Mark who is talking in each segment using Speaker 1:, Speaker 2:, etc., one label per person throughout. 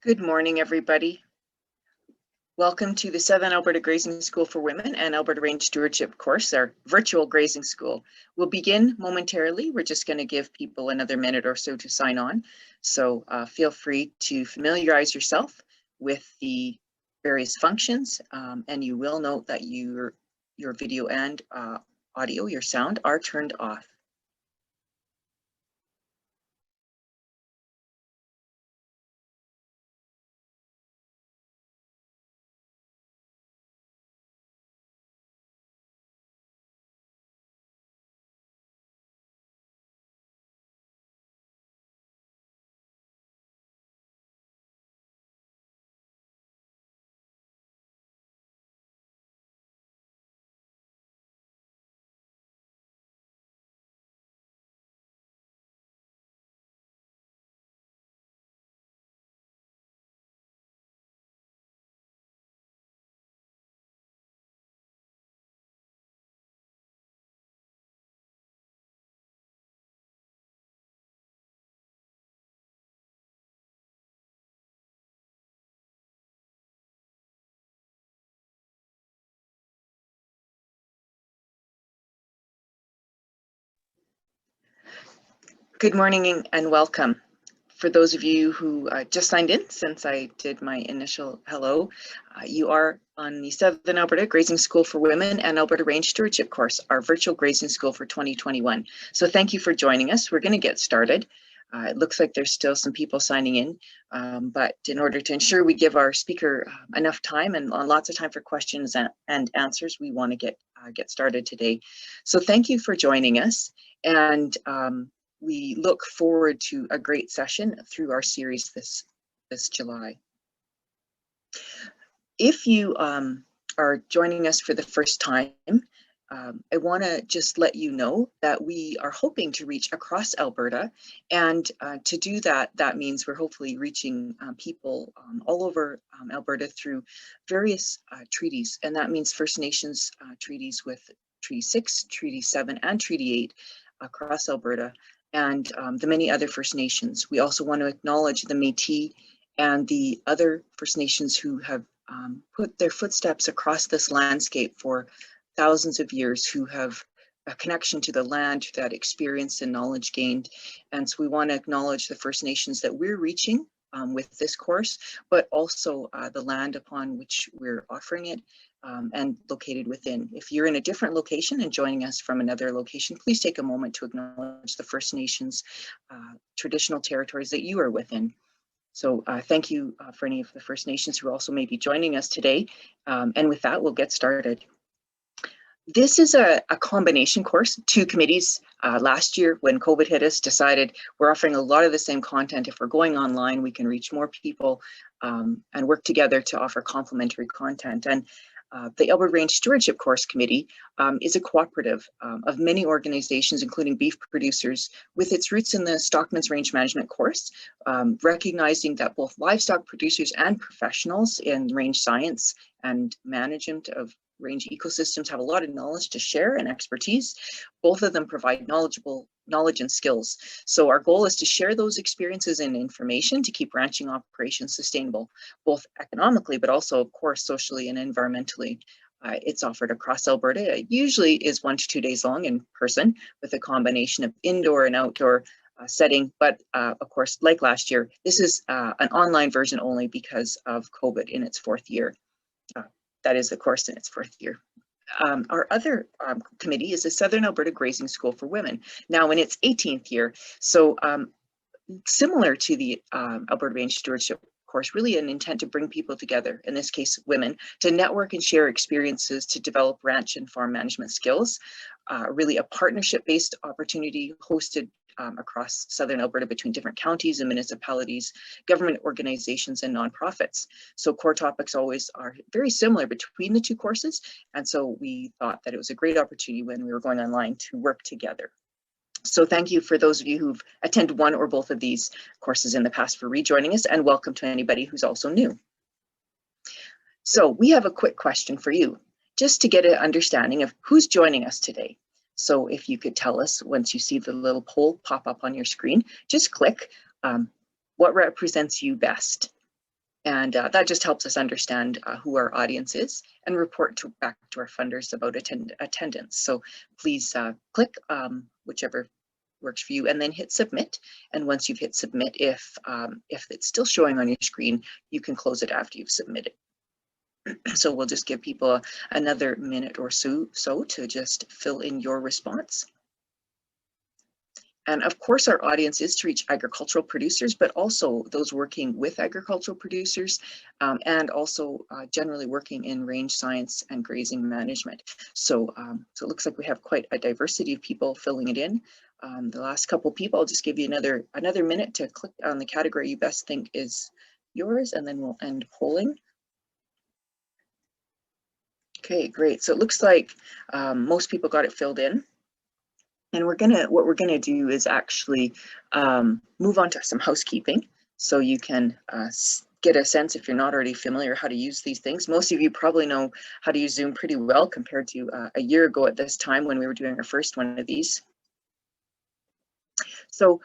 Speaker 1: Good morning, everybody. Welcome to the Southern Alberta Grazing School for Women and Alberta Range Stewardship course, our virtual grazing school. We'll begin momentarily. We're just going to give people another minute or so to sign on. So feel free to familiarize yourself with the various functions, and you will note that your video and audio, your sound, are turned off. Good morning and welcome. For those of you who just signed in since I did my initial hello, you are on the Southern Alberta Grazing School for Women and Alberta Range Stewardship course, our virtual grazing school for 2021. So thank you for joining us. We're going to get started. It looks like there's still some people signing in, but in order to ensure we give our speaker enough time and lots of time for questions and answers, we want to get started today. So thank you for joining us. And we look forward to a great session through our series this July. If you are joining us for the first time, I want to just let you know that we are hoping to reach across Alberta, and to do that, that means we're hopefully reaching people all over Alberta through various treaties, and that means First Nations treaties with Treaty 6, Treaty 7, and Treaty 8 across Alberta, and the many other First Nations. We also want to acknowledge the Métis and the other First Nations who have put their footsteps across this landscape for thousands of years, who have a connection to the land, that experience and knowledge gained. And so we want to acknowledge the First Nations that we're reaching with this course, but also the land upon which we're offering it and located within. If you're in a different location and joining us from another location, please take a moment to acknowledge the First Nations traditional territories that you are within. So thank you for any of the First Nations who also may be joining us today. And with that, we'll get started. This is a combination course. Two committees last year, when COVID hit us, decided we're offering a lot of the same content. If we're going online, we can reach more people and work together to offer complementary content. And the Alberta Range Stewardship Course Committee is a cooperative of many organizations, including beef producers, with its roots in the Stockman's Range Management course, recognizing that both livestock producers and professionals in range science and management of range ecosystems have a lot of knowledge to share and expertise. Both of them provide knowledge and skills. So our goal is to share those experiences and information to keep ranching operations sustainable, both economically, but also, of course, socially and environmentally. It's offered across Alberta. It usually is 1 to 2 days long in person, with a combination of indoor and outdoor setting. But of course, like last year, this is an online version only because of COVID in its 4th year. That is the course in its 4th year. Our other committee is the Southern Alberta Grazing School for Women, now in its 18th year. So similar to the Alberta Range Stewardship course, really an intent to bring people together, in this case women, to network and share experiences to develop ranch and farm management skills. Really a partnership-based opportunity hosted across Southern Alberta between different counties and municipalities, government organizations, and nonprofits. So core topics always are very similar between the two courses. And so we thought that it was a great opportunity when we were going online to work together. So thank you for those of you who've attended one or both of these courses in the past for rejoining us, and welcome to anybody who's also new. So we have a quick question for you, just to get an understanding of who's joining us today. So if you could tell us, once you see the little poll pop up on your screen, just click what represents you best. And that just helps us understand who our audience is and report back to our funders about attendance. So please click whichever works for you and then hit submit. And once you've hit submit, if it's still showing on your screen, you can close it after you've submitted. So we'll just give people another minute or so to just fill in your response. And of course, our audience is to reach agricultural producers, but also those working with agricultural producers and also generally working in range science and grazing management. So, so it looks like we have quite a diversity of people filling it in. The last couple people, I'll just give you another minute to click on the category you best think is yours, and then we'll end polling. Okay, great. So it looks like most people got it filled in. And what we're gonna do is actually move on to some housekeeping, so you can get a sense, if you're not already familiar, how to use these things. Most of you probably know how to use Zoom pretty well compared to a year ago at this time when we were doing our first one of these. So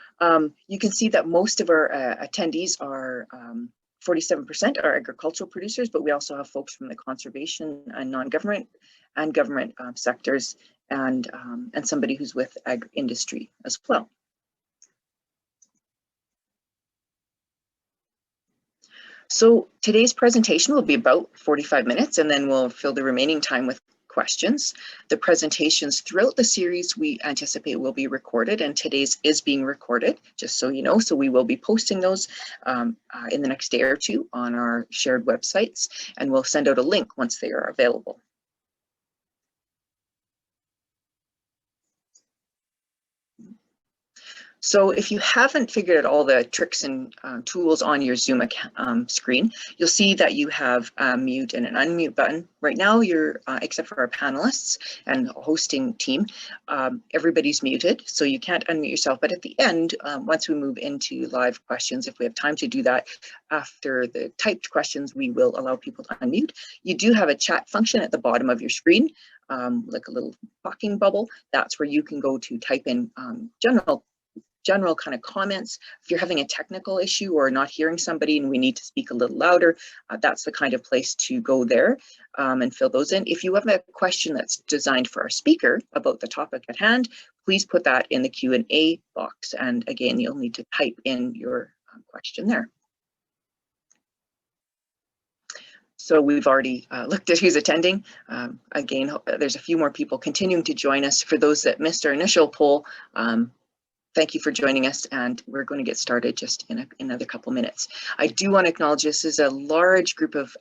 Speaker 1: you can see that most of our attendees are 47% are agricultural producers, but we also have folks from the conservation and non-government and government sectors, and somebody who's with ag industry as well. So today's presentation will be about 45 minutes, and then we'll fill the remaining time with questions. The presentations throughout the series we anticipate will be recorded, and today's is being recorded, just so you know. So we will be posting those in the next day or two on our shared websites, and we'll send out a link once they are available. So if you haven't figured out all the tricks and tools on your Zoom screen, you'll see that you have a mute and an unmute button. Right now, you're, except for our panelists and hosting team, everybody's muted, so you can't unmute yourself. But at the end, once we move into live questions, if we have time to do that, after the typed questions, we will allow people to unmute. You do have a chat function at the bottom of your screen, like a little talking bubble. That's where you can go to type in general kind of comments. If you're having a technical issue or not hearing somebody and we need to speak a little louder, that's the kind of place to go there and fill those in. If you have a question that's designed for our speaker about the topic at hand, please put that in the Q&A box. And again, you'll need to type in your question there. So we've already looked at who's attending. Again, there's a few more people continuing to join us. For those that missed our initial poll, thank you for joining us, and we're going to get started just in another couple minutes. I do want to acknowledge this is a large group of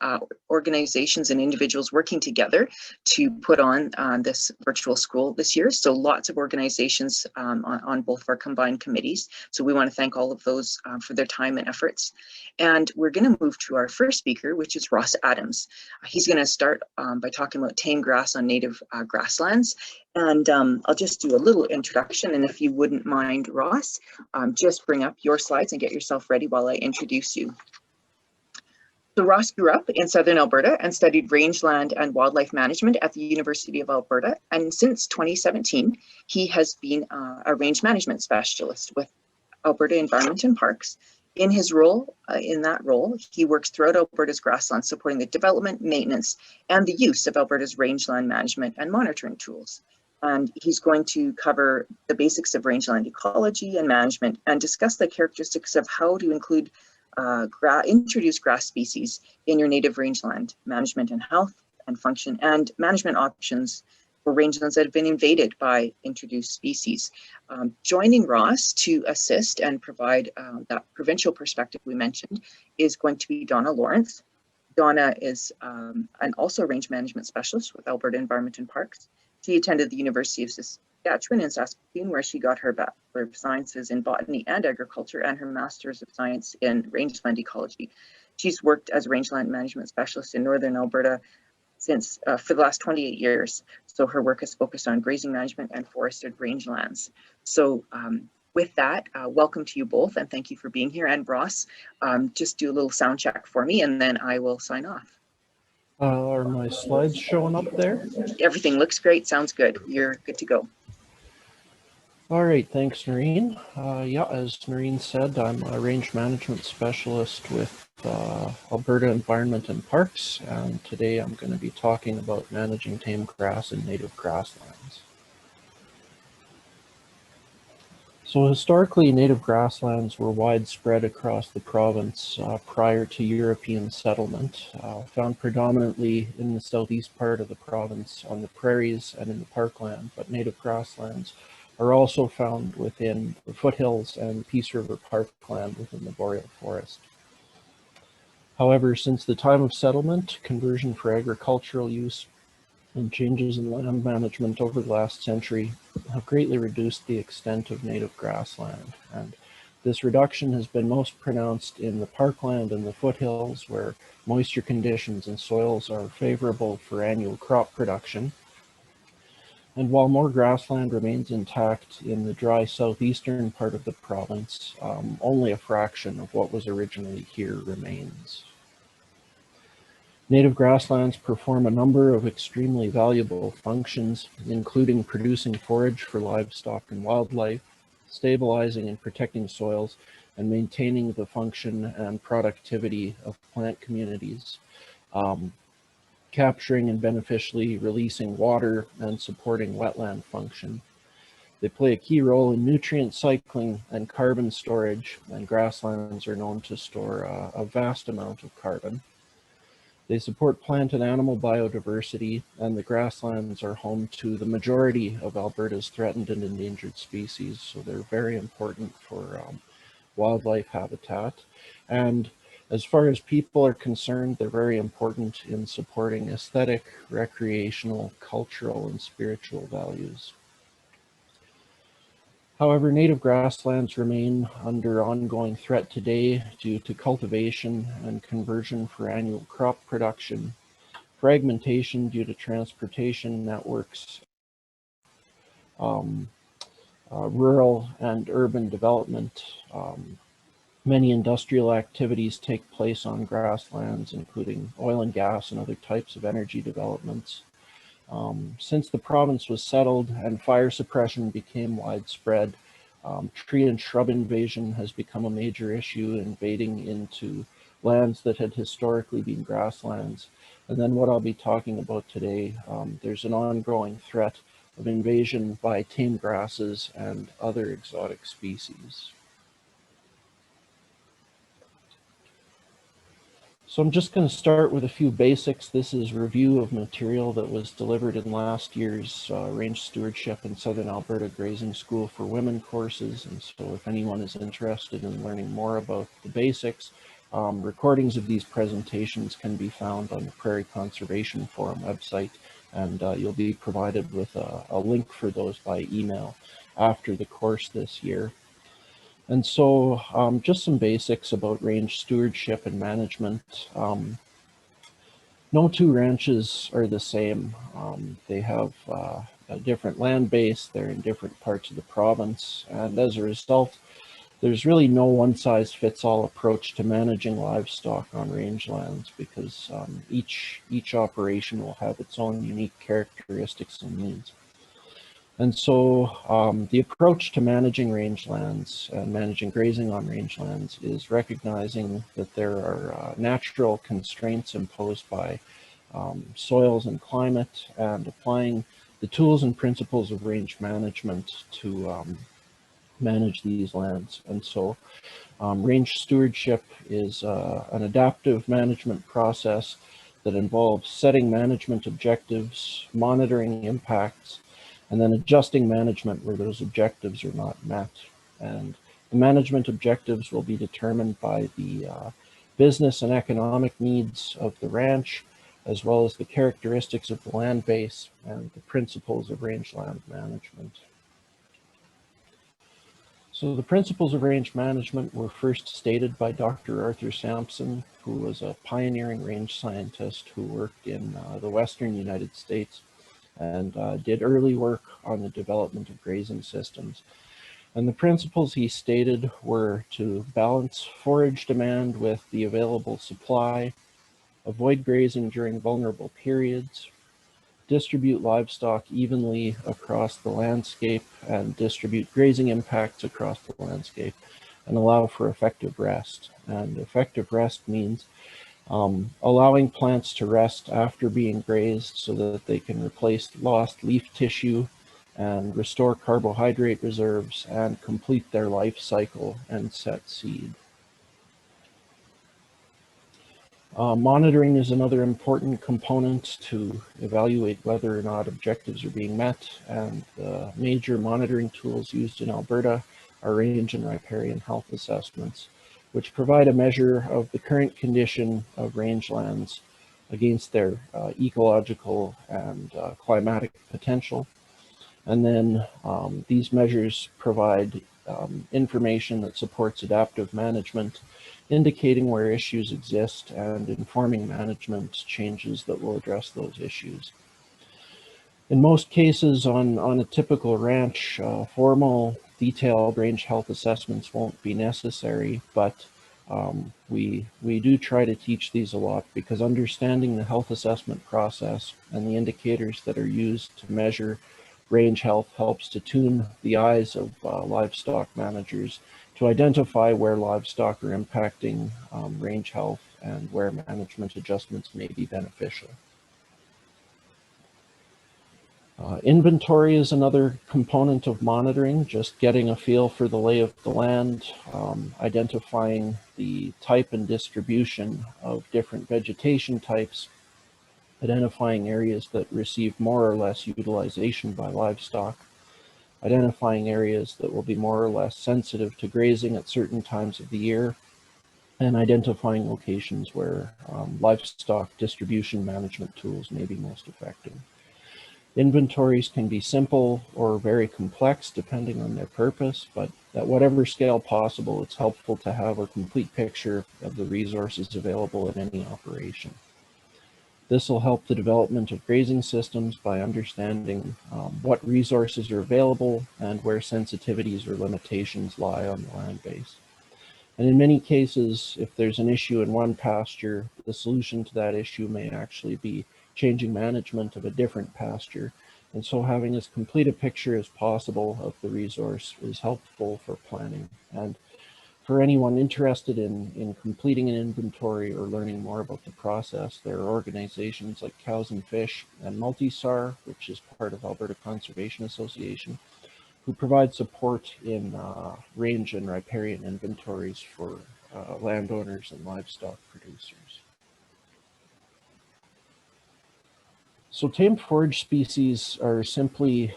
Speaker 1: organizations and individuals working together to put on this virtual school this year. So lots of organizations on both of our combined committees. So we want to thank all of those for their time and efforts. And we're going to move to our first speaker, which is Ross Adams. He's going to start by talking about tame grass on native grasslands. And I'll just do a little introduction, and if you wouldn't mind, Ross, just bring up your slides and get yourself ready while I introduce you. So Ross grew up in Southern Alberta and studied rangeland and wildlife management at the University of Alberta. And since 2017, he has been a range management specialist with Alberta Environment and Parks. In his role, he works throughout Alberta's grasslands, supporting the development, maintenance, and the use of Alberta's rangeland management and monitoring tools. And he's going to cover the basics of rangeland ecology and management and discuss the characteristics of how to include introduce grass species in your native rangeland management and health and function, and management options for rangelands that have been invaded by introduced species. Joining Ross to assist and provide that provincial perspective we mentioned is going to be Donna Lawrence. Donna is also a range management specialist with Alberta Environment and Parks. She attended the University of Saskatchewan in Saskatoon, where she got her Bachelor of Sciences in Botany and Agriculture and her Master's of Science in Rangeland Ecology. She's worked as a rangeland management specialist in Northern Alberta since for the last 28 years. So her work is focused on grazing management and forested rangelands. So with that, welcome to you both, and thank you for being here. And Ross, just do a little sound check for me, and then I will sign off.
Speaker 2: Are my slides showing up there?
Speaker 1: Everything looks great, sounds good. You're good to go.
Speaker 2: All right, thanks, Noreen. Yeah, as Noreen said, I'm a range management specialist with Alberta Environment and Parks, and today I'm going to be talking about managing tame grass in native grasslands. So historically, native grasslands were widespread across the province prior to European settlement, found predominantly in the southeast part of the province on the prairies and in the parkland, but native grasslands are also found within the foothills and Peace River parkland within the boreal forest. However, since the time of settlement, conversion for agricultural use and changes in land management over the last century have greatly reduced the extent of native grassland. And this reduction has been most pronounced in the parkland and the foothills, where moisture conditions and soils are favorable for annual crop production. And while more grassland remains intact in the dry southeastern part of the province, only a fraction of what was originally here remains. Native grasslands perform a number of extremely valuable functions, including producing forage for livestock and wildlife, stabilizing and protecting soils, and maintaining the function and productivity of plant communities, capturing and beneficially releasing water and supporting wetland function. They play a key role in nutrient cycling and carbon storage, and grasslands are known to store a vast amount of carbon. They support plant and animal biodiversity, and the grasslands are home to the majority of Alberta's threatened and endangered species, so they're very important for wildlife habitat. And as far as people are concerned, they're very important in supporting aesthetic, recreational, cultural, and spiritual values. However, native grasslands remain under ongoing threat today due to cultivation and conversion for annual crop production, fragmentation due to transportation networks, rural and urban development. Many industrial activities take place on grasslands, including oil and gas and other types of energy developments. Since the province was settled and fire suppression became widespread, tree and shrub invasion has become a major issue, invading into lands that had historically been grasslands. And then what I'll be talking about today, there's an ongoing threat of invasion by tame grasses and other exotic species. So I'm just going to start with a few basics. This is review of material that was delivered in last year's Range Stewardship and Southern Alberta Grazing School for Women courses. And so if anyone is interested in learning more about the basics, recordings of these presentations can be found on the Prairie Conservation Forum website, and you'll be provided with a link for those by email after the course this year. And so just some basics about range stewardship and management. No two ranches are the same. They have a different land base, they're in different parts of the province, and as a result, there's really no one-size-fits-all approach to managing livestock on rangelands, because each operation will have its own unique characteristics and needs. And so the approach to managing rangelands and managing grazing on rangelands is recognizing that there are natural constraints imposed by soils and climate, and applying the tools and principles of range management to manage these lands. And so range stewardship is an adaptive management process that involves setting management objectives, monitoring impacts, and then adjusting management where those objectives are not met. And the management objectives will be determined by the business and economic needs of the ranch, as well as the characteristics of the land base and the principles of rangeland management. So the principles of range management were first stated by Dr. Arthur Sampson, who was a pioneering range scientist who worked in the Western United States and did early work on the development of grazing systems. And the principles he stated were to balance forage demand with the available supply, avoid grazing during vulnerable periods, distribute livestock evenly across the landscape and distribute grazing impacts across the landscape, and allow for effective rest. And effective rest means allowing plants to rest after being grazed so that they can replace lost leaf tissue and restore carbohydrate reserves and complete their life cycle and set seed. Monitoring is another important component to evaluate whether or not objectives are being met, and the major monitoring tools used in Alberta are range and riparian health assessments, which provide a measure of the current condition of rangelands against their ecological and climatic potential. And then these measures provide information that supports adaptive management, indicating where issues exist and informing management changes that will address those issues. In most cases on a typical ranch, formal detailed range health assessments won't be necessary, but we do try to teach these a lot, because understanding the health assessment process and the indicators that are used to measure range health helps to tune the eyes of livestock managers to identify where livestock are impacting range health and where management adjustments may be beneficial. Inventory is another component of monitoring, just getting a feel for the lay of the land, identifying the type and distribution of different vegetation types, identifying areas that receive more or less utilization by livestock, identifying areas that will be more or less sensitive to grazing at certain times of the year, and identifying locations where livestock distribution management tools may be most effective. Inventories can be simple or very complex depending on their purpose, but at whatever scale possible, it's helpful to have a complete picture of the resources available in any operation. This will help the development of grazing systems by understanding what resources are available and where sensitivities or limitations lie on the land base. And in many cases, if there's an issue in one pasture, the solution to that issue may actually be changing management of a different pasture. And so having as complete a picture as possible of the resource is helpful for planning. And for anyone interested in completing an inventory or learning more about the process, there are organizations like Cows and Fish and Multisar, which is part of Alberta Conservation Association, who provide support in range and riparian inventories for landowners and livestock producers. So tame forage species are simply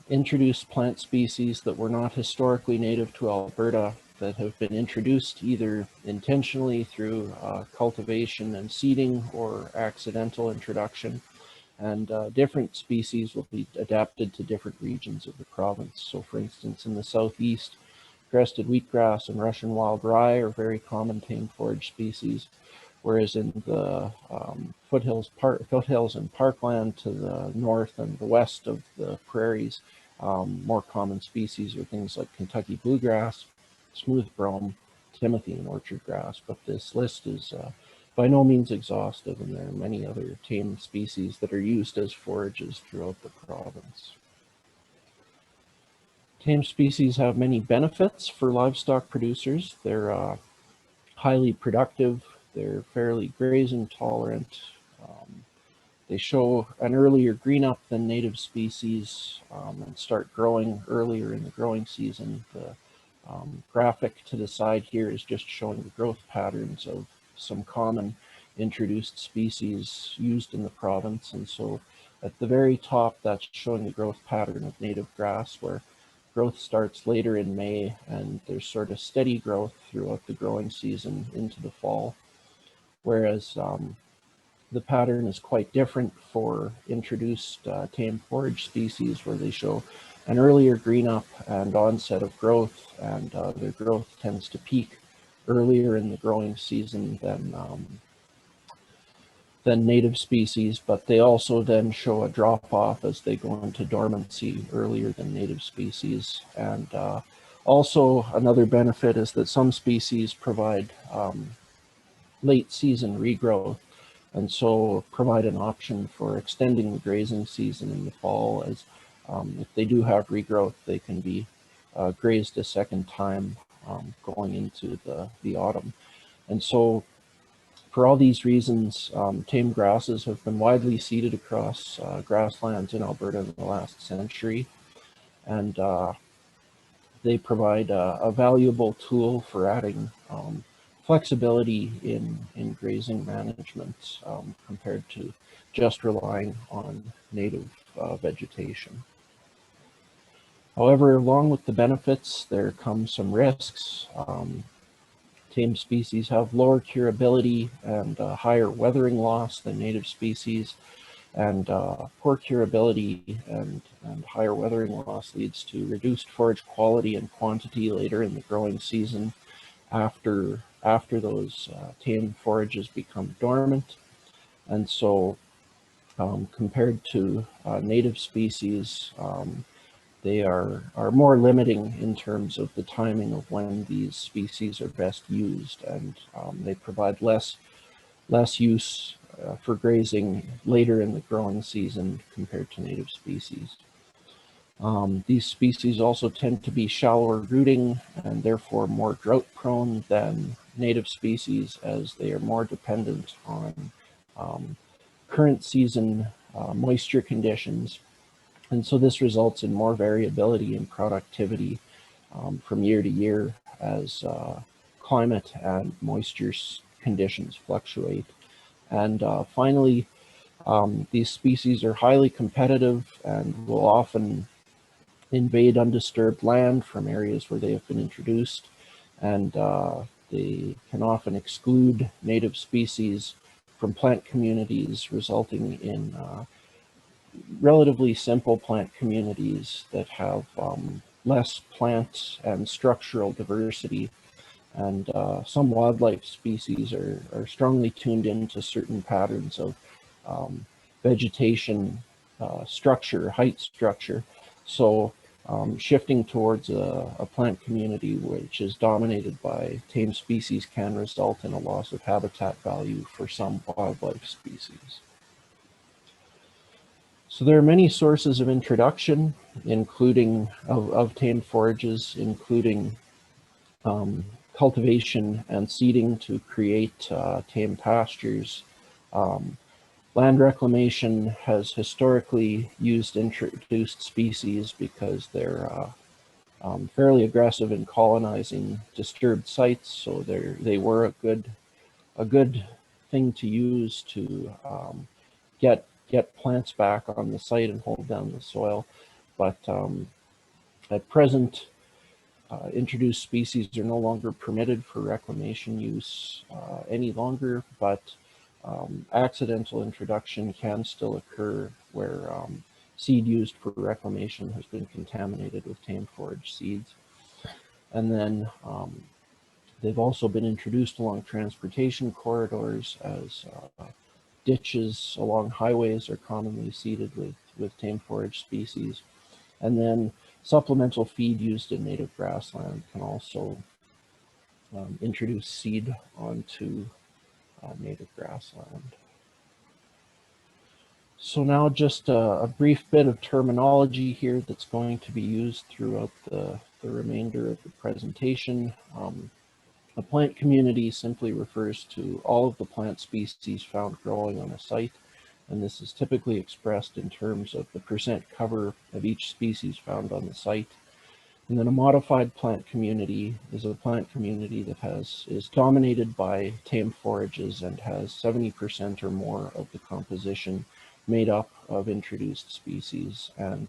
Speaker 2: introduced plant species that were not historically native to Alberta, that have been introduced either intentionally through cultivation and seeding or accidental introduction. And different species will be adapted to different regions of the province. So for instance, in the southeast, crested wheatgrass and Russian wild rye are very common tame forage species, whereas in the foothills and parkland to the north and the west of the prairies, more common species are things like Kentucky bluegrass, smooth brome, timothy, and orchard grass. But this list is by no means exhaustive, and there are many other tame species that are used as forages throughout the province. Tame species have many benefits for livestock producers. They're highly productive, they're fairly grazing tolerant, they show an earlier green up than native species and start growing earlier in the growing season. The graphic to the side here is just showing the growth patterns of some common introduced species used in the province. And so at the very top, that's showing the growth pattern of native grass, where growth starts later in May and there's sort of steady growth throughout the growing season into the fall. Whereas the pattern is quite different for introduced tame forage species, where they show an earlier green up and onset of growth, and their growth tends to peak earlier in the growing season than native species, but they also then show a drop off as they go into dormancy earlier than native species. And also another benefit is that some species provide late season regrowth. and so provide an option for extending the grazing season in the fall, as if they do have regrowth, they can be grazed a second time going into the autumn. And so for all these reasons, tame grasses have been widely seeded across grasslands in Alberta in the last century, and they provide a valuable tool for adding flexibility in grazing management compared to just relying on native vegetation. However, along with the benefits, there come some risks. Tame species have lower curability and higher weathering loss than native species, and poor curability and higher weathering loss leads to reduced forage quality and quantity later in the growing season after those tame forages become dormant. And so compared to native species, they are more limiting in terms of the timing of when these species are best used, and they provide less use for grazing later in the growing season compared to native species. These species also tend to be shallower rooting and therefore more drought prone than native species, as they are more dependent on current season moisture conditions. And so this results in more variability in productivity from year to year as climate and moisture conditions fluctuate. And finally, these species are highly competitive and will often invade undisturbed land from areas where they have been introduced, and they can often exclude native species from plant communities, resulting in relatively simple plant communities that have less plant and structural diversity. And some wildlife species are strongly tuned into certain patterns of vegetation structure, height structure. So shifting towards a plant community which is dominated by tame species can result in a loss of habitat value for some wildlife species. So there are many sources of introduction, including of tame forages, including cultivation and seeding to create tame pastures. Land reclamation has historically used introduced species because they're fairly aggressive in colonizing disturbed sites, so they were a good thing to use to get plants back on the site and hold down the soil. But at present, introduced species are no longer permitted for reclamation use any longer, but accidental introduction can still occur where seed used for reclamation has been contaminated with tame forage seeds. And then they've also been introduced along transportation corridors, as ditches along highways are commonly seeded with tame forage species. And then supplemental feed used in native grassland can also introduce seed onto native grassland. So now just a brief bit of terminology here that's going to be used throughout the remainder of the presentation. A plant community simply refers to all of the plant species found growing on a site, and this is typically expressed in terms of the percent cover of each species found on the site. And then a modified plant community is a plant community that is dominated by tame forages and has 70% or more of the composition made up of introduced species. And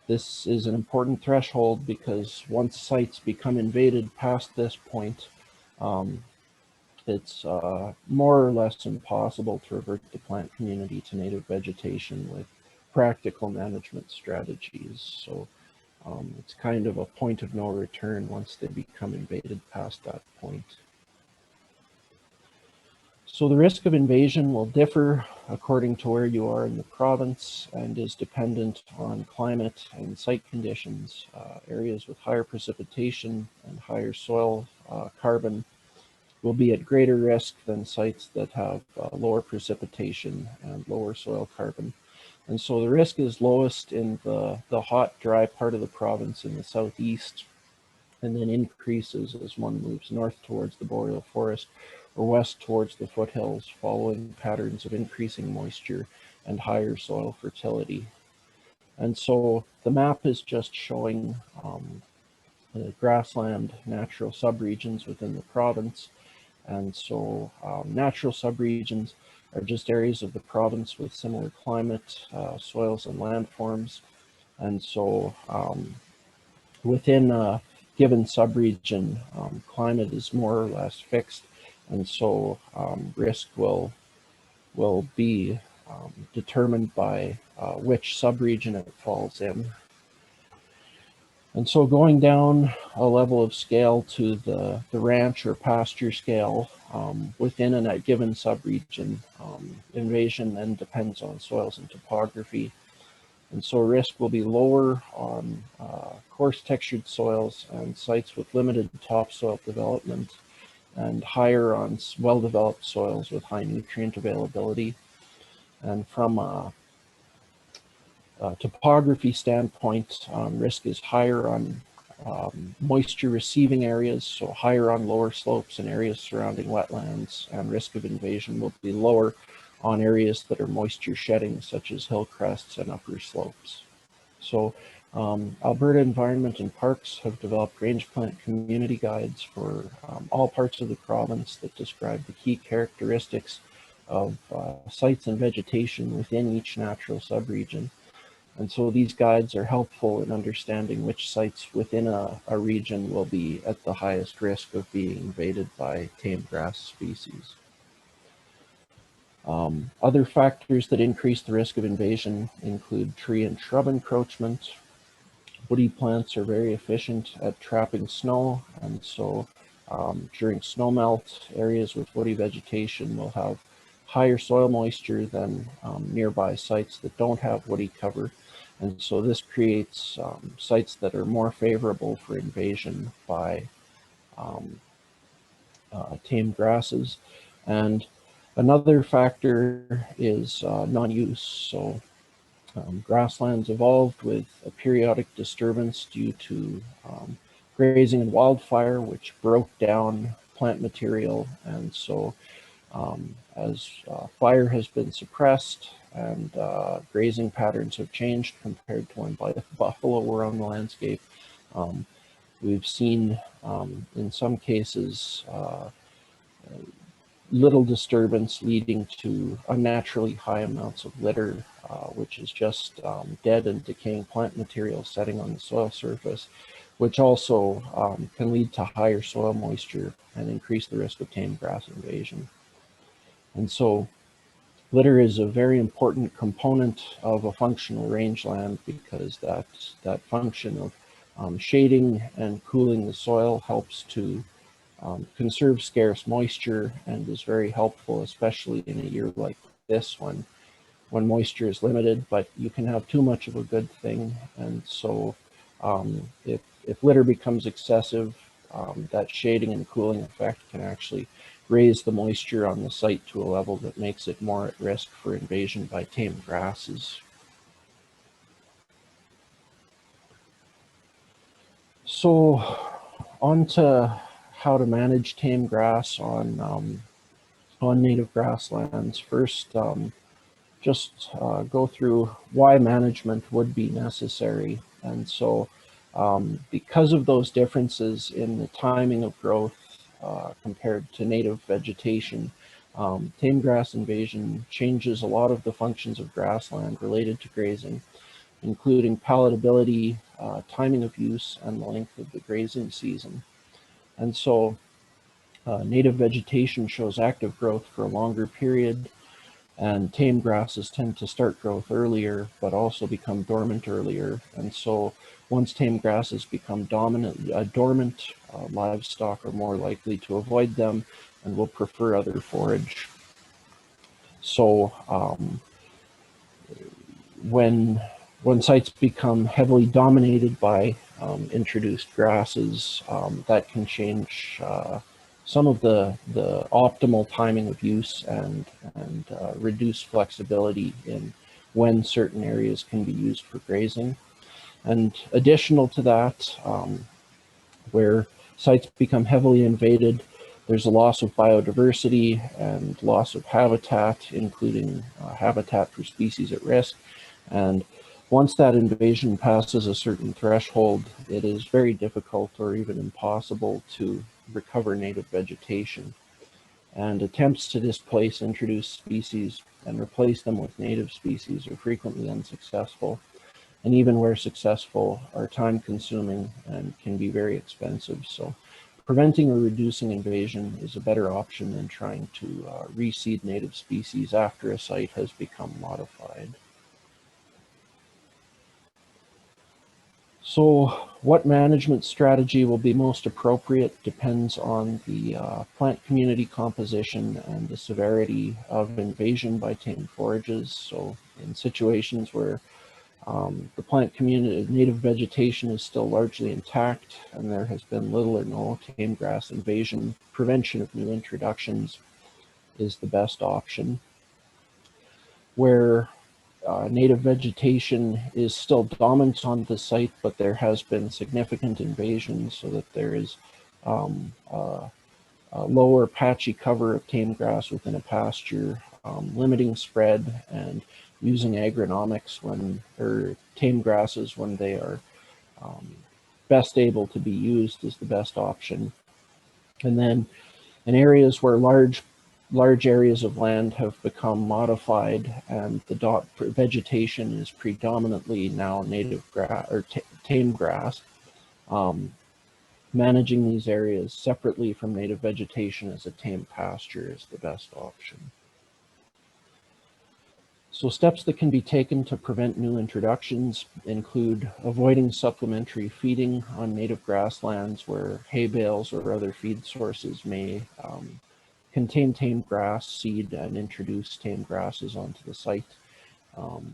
Speaker 2: this is an important threshold because once sites become invaded past this point, it's more or less impossible to revert the plant community to native vegetation with practical management strategies. So it's kind of a point of no return once they become invaded past that point. So the risk of invasion will differ according to where you are in the province and is dependent on climate and site conditions. Areas with higher precipitation and higher soil carbon will be at greater risk than sites that have lower precipitation and lower soil carbon. And so the risk is lowest in the hot, dry part of the province in the southeast, and then increases as one moves north towards the boreal forest or west towards the foothills, following patterns of increasing moisture and higher soil fertility. And so the map is just showing the grassland natural subregions within the province. And so natural subregions are just areas of the province with similar climate, soils, and landforms. And so within a given subregion, climate is more or less fixed. And so risk will be determined by which subregion it falls in. And so going down a level of scale to the ranch or pasture scale within a given subregion, invasion then depends on soils and topography. And so risk will be lower on coarse textured soils and sites with limited topsoil development, and higher on well-developed soils with high nutrient availability. And from a topography standpoint, risk is higher on moisture receiving areas, so higher on lower slopes and areas surrounding wetlands, and risk of invasion will be lower on areas that are moisture shedding, such as hill crests and upper slopes. So Alberta Environment and Parks have developed range plant community guides for all parts of the province that describe the key characteristics of sites and vegetation within each natural subregion. And so these guides are helpful in understanding which sites within a region will be at the highest risk of being invaded by tame grass species. Other factors that increase the risk of invasion include tree and shrub encroachment. Woody plants are very efficient at trapping snow, and so during snowmelt, areas with woody vegetation will have higher soil moisture than nearby sites that don't have woody cover. And so this creates sites that are more favorable for invasion by tame grasses. And another factor is non-use. So grasslands evolved with a periodic disturbance due to grazing and wildfire, which broke down plant material. And so as fire has been suppressed and grazing patterns have changed compared to when buffalo were on the landscape, we've seen in some cases little disturbance leading to unnaturally high amounts of litter, which is just dead and decaying plant material setting on the soil surface, which also can lead to higher soil moisture and increase the risk of tame grass invasion. And so litter is a very important component of a functional rangeland, because that function of shading and cooling the soil helps to conserve scarce moisture, and is very helpful, especially in a year like this when moisture is limited, but you can have too much of a good thing. And so if litter becomes excessive, that shading and cooling effect can actually raise the moisture on the site to a level that makes it more at risk for invasion by tame grasses. So on to how to manage tame grass on native grasslands. First, just go through why management would be necessary. And so because of those differences in the timing of growth compared to native vegetation, tame grass invasion changes a lot of the functions of grassland related to grazing, including palatability, timing of use, and the length of the grazing season. And so native vegetation shows active growth for a longer period, and tame grasses tend to start growth earlier, but also become dormant earlier. And so once tame grasses become dormant, livestock are more likely to avoid them and will prefer other forage. So when sites become heavily dominated by introduced grasses, that can change some of the optimal timing of use and reduced flexibility in when certain areas can be used for grazing. And additional to that, where sites become heavily invaded, there's a loss of biodiversity and loss of habitat, including habitat for species at risk. And once that invasion passes a certain threshold, it is very difficult or even impossible to recover native vegetation. And attempts to displace introduced species and replace them with native species are frequently unsuccessful. And even where successful, are time consuming and can be very expensive. So preventing or reducing invasion is a better option than trying to reseed native species after a site has become modified. So what management strategy will be most appropriate depends on the plant community composition and the severity of invasion by tame forages. So in situations where the plant community, native vegetation is still largely intact and there has been little or no tame grass invasion, prevention of new introductions is the best option. Where native vegetation is still dominant on the site, but there has been significant invasion so that there is a lower patchy cover of tame grass within a pasture, limiting spread and using agronomics or tame grasses when they are best able to be used is the best option. And then in areas where large areas of land have become modified and the vegetation is predominantly now native grass or tame grass, managing these areas separately from native vegetation as a tame pasture is the best option. So steps that can be taken to prevent new introductions include avoiding supplementary feeding on native grasslands where hay bales or other feed sources may contain tame grass, seed, and introduce tame grasses onto the site.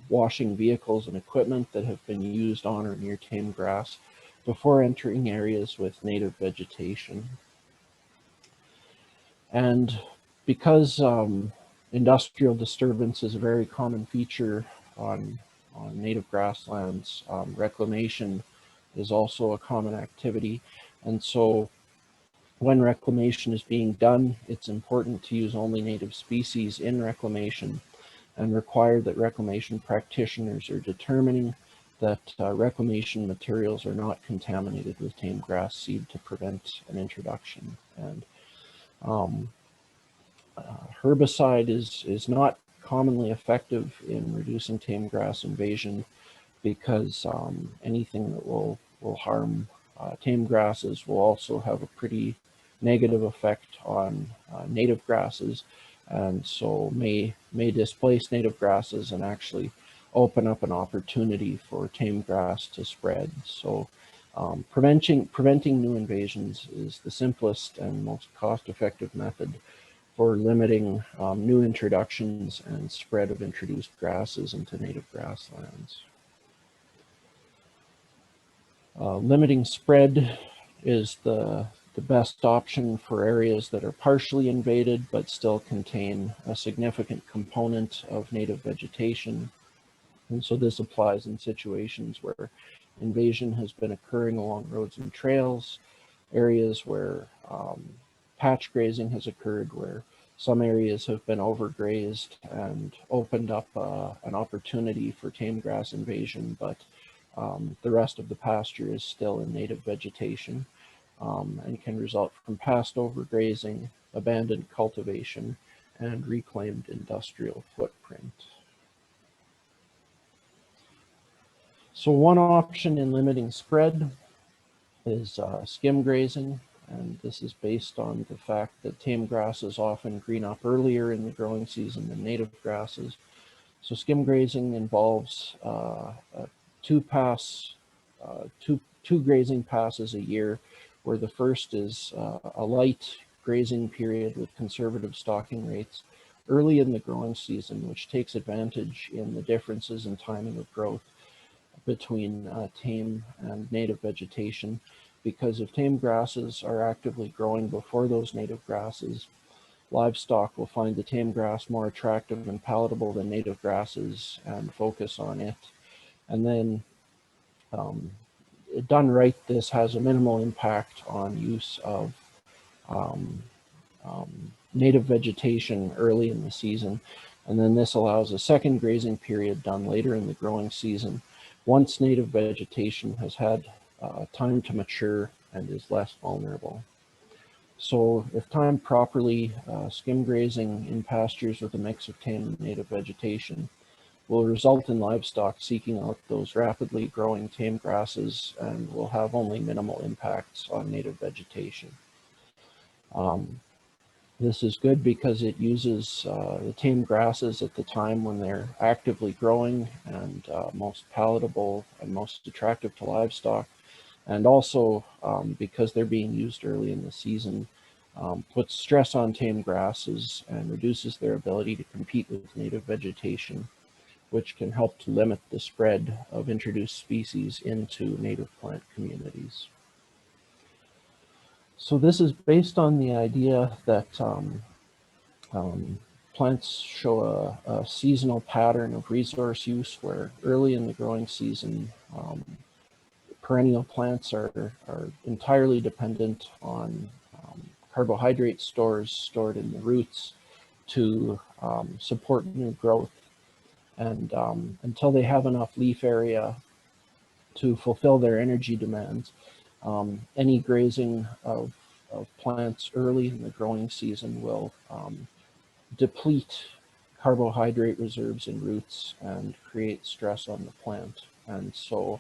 Speaker 2: Washing vehicles and equipment that have been used on or near tame grass before entering areas with native vegetation. And because industrial disturbance is a very common feature on native grasslands, reclamation is also a common activity. And so when reclamation is being done, it's important to use only native species in reclamation and require that reclamation practitioners are determining that reclamation materials are not contaminated with tame grass seed to prevent an introduction. And herbicide is not commonly effective in reducing tame grass invasion because anything that will harm tame grasses will also have a pretty negative effect on native grasses, and so may displace native grasses and actually open up an opportunity for tame grass to spread. So preventing new invasions is the simplest and most cost-effective method for limiting new introductions and spread of introduced grasses into native grasslands. Limiting spread is the best option for areas that are partially invaded but still contain a significant component of native vegetation. And so this applies in situations where invasion has been occurring along roads and trails, areas where patch grazing has occurred, where some areas have been overgrazed and opened up an opportunity for tame grass invasion, but the rest of the pasture is still in native vegetation and can result from past overgrazing, abandoned cultivation, and reclaimed industrial footprint. So one option in limiting spread is skim grazing, and this is based on the fact that tame grasses often green up earlier in the growing season than native grasses. So skim grazing involves two grazing passes a year, where the first is a light grazing period with conservative stocking rates early in the growing season, which takes advantage in the differences in timing of growth between tame and native vegetation. because if tame grasses are actively growing before those native grasses, livestock will find the tame grass more attractive and palatable than native grasses and focus on it. And then done right, this has a minimal impact on use of native vegetation early in the season. And then this allows a second grazing period done later in the growing season, once native vegetation has had time to mature and is less vulnerable. So if timed properly, skim grazing in pastures with a mix of tame and native vegetation will result in livestock seeking out those rapidly growing tame grasses and will have only minimal impacts on native vegetation. This is good because it uses the tame grasses at the time when they're actively growing and most palatable and most attractive to livestock. And also because they're being used early in the season, puts stress on tame grasses and reduces their ability to compete with native vegetation, which can help to limit the spread of introduced species into native plant communities. So this is based on the idea that plants show a seasonal pattern of resource use where early in the growing season, perennial plants are entirely dependent on carbohydrate stores stored in the roots to support new growth. And until they have enough leaf area to fulfill their energy demands, any grazing of plants early in the growing season will deplete carbohydrate reserves in roots and create stress on the plant. And so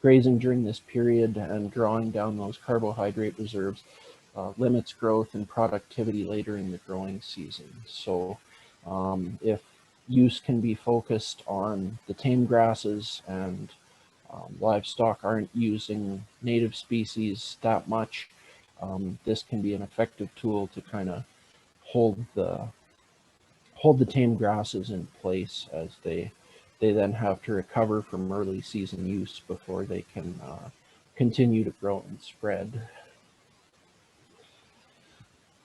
Speaker 2: grazing during this period and drawing down those carbohydrate reserves limits growth and productivity later in the growing season. So if use can be focused on the tame grasses and livestock aren't using native species that much, this can be an effective tool to kind of hold the tame grasses in place as they then have to recover from early season use before they can continue to grow and spread.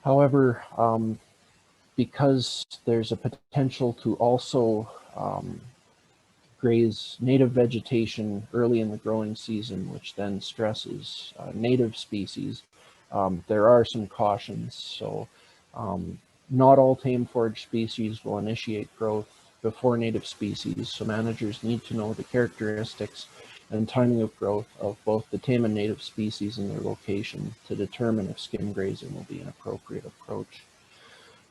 Speaker 2: However, because there's a potential to also graze native vegetation early in the growing season, which then stresses native species, there are some cautions. So not all tame forage species will initiate growth before native species, so managers need to know the characteristics and timing of growth of both the tame and native species in their location to determine if skim grazing will be an appropriate approach.